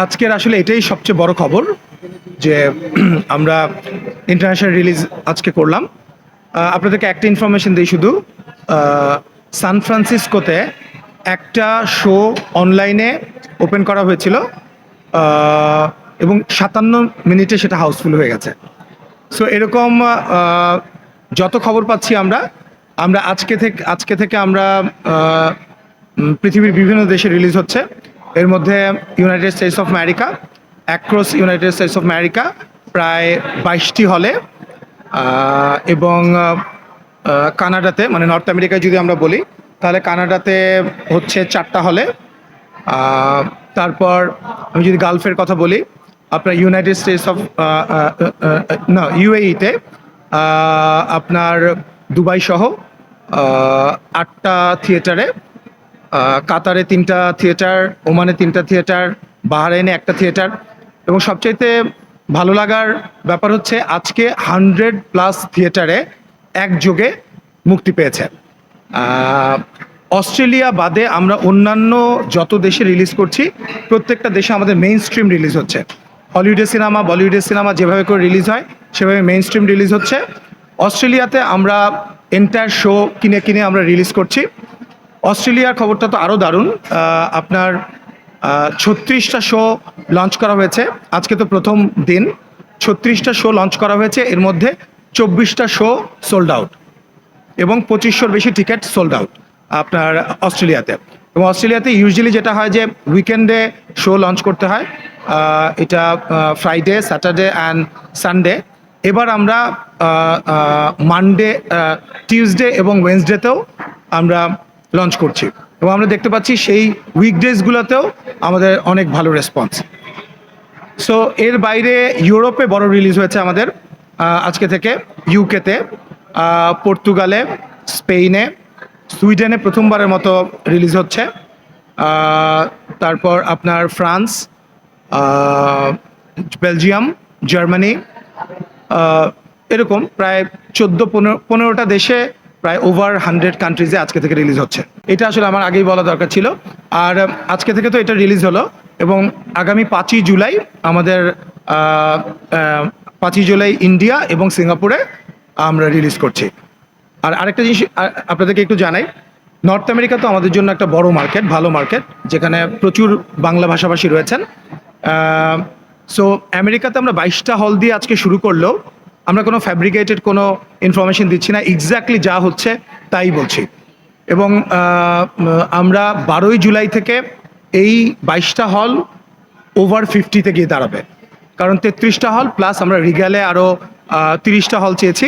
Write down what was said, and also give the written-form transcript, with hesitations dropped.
আজকের আসলে এটাই সবচেয়ে বড় খবর যে আমরা ইন্টারন্যাশনাল রিলিজ আজকে করলাম। আপনাদেরকে একটা ইনফরমেশন দিই শুধু, সান ফ্রান্সিসকোতে একটা শো অনলাইনে ওপেন করা হয়েছিল এবং 57 মিনিটে সেটা হাউসফুল হয়ে গেছে। সো এরকম যত খবর পাচ্ছি আমরা আমরা আজকে থেকে আমরা পৃথিবীর বিভিন্ন দেশে রিলিজ হচ্ছে। এর মধ্যে United states of America, across United states of America প্রায় 22টি হলে, এবং কানাডাতে, মানে নর্থ আমেরিকায় যদি আমরা বলি তাহলে কানাডাতে হচ্ছে 4টা হলে। তারপর আমি যদি গালফের কথা বলি, আপনার ইউনাইটেড স্টেটস অফ না ইউএইতে আপনার দুবাই সহ 8টা থিয়েটারে, কাতারে 3টা থিয়েটার, ওমানে 3টা থিয়েটার, বাহরাইনে 1টা থিয়েটার, এবং সবচাইতে ভালো লাগার ব্যাপার হচ্ছে আজকে 100+ থিয়েটারে একযোগে মুক্তি পেয়েছে। অস্ট্রেলিয়া বাদে আমরা অন্যান্য যত দেশে রিলিজ করছি প্রত্যেকটা দেশে আমাদের মেইন স্ট্রিম রিলিজ হচ্ছে। হলিউডের সিনেমা, বলিউডের সিনেমা যেভাবে করে রিলিজ হয় সেভাবে মেইন স্ট্রিম রিলিজ হচ্ছে। অস্ট্রেলিয়াতে আমরা এন্টায়ার শো কিনে কিনে আমরা রিলিজ করছি। অস্ট্রেলিয়ার খবরটা তো আরও দারুণ, আপনার 36টা শো লঞ্চ করা হয়েছে। আজকে তো প্রথম দিন, 36টা শো লঞ্চ করা হয়েছে, এর মধ্যে 24টা শো সোল্ড আউট এবং 2500-র বেশি টিকিট সোল্ড আউট আপনার অস্ট্রেলিয়াতে। এবং অস্ট্রেলিয়াতে ইউজুয়ালি যেটা হয় যে উইকেন্ডে শো লঞ্চ করতে হয়, এটা ফ্রাইডে, স্যাটারডে অ্যান্ড সানডে। এবার আমরা মানডে, টিউসডে এবং ওয়েনসডেতেও আমরা লঞ্চ করছি, এবং আমরা দেখতে পাচ্ছি সেই উইকডেজগুলোতেও আমাদের অনেক ভালো রেসপন্স। সো এর বাইরে ইউরোপে বড় রিলিজ হয়েছে আমাদের আজকে থেকে। ইউকেতে, পর্তুগালে, স্পেনে, সুইডেনে প্রথমবারের মতো রিলিজ হচ্ছে। তারপর আপনার ফ্রান্স, বেলজিয়াম, জার্মানি, এরকম প্রায় 14-15টা দেশে প্রায় ওভার 100 কান্ট্রিজে আজকে থেকে রিলিজ হচ্ছে। এটা আসলে আমার আগেই বলা দরকার ছিল। আর আজকে থেকে তো এটা রিলিজ হলো, এবং আগামী 5ই জুলাই আমাদের 5ই জুলাই ইন্ডিয়া এবং সিঙ্গাপুরে আমরা রিলিজ করছি। আর আরেকটা জিনিস আপনাদেরকে একটু জানাই, নর্থ আমেরিকা তো আমাদের জন্য একটা বড় মার্কেট, ভালো মার্কেট, যেখানে প্রচুর বাংলা ভাষাভাষী রয়েছেন। সো আমেরিকাতে আমরা 22টা হল দিয়ে আজকে শুরু করলেও আমরা কোনো ফ্যাব্রিকেটেড কোনো ইনফরমেশন দিচ্ছি না, এক্স্যাক্টলি যা হচ্ছে তাই বলছি। এবং আমরা 12ই জুলাই থেকে এই 22টা হল ওভার 50-তে গিয়ে দাঁড়াবে, কারণ 33টা হল প্লাস আমরা রিগ্যালে আরও 30টা হল চেয়েছি।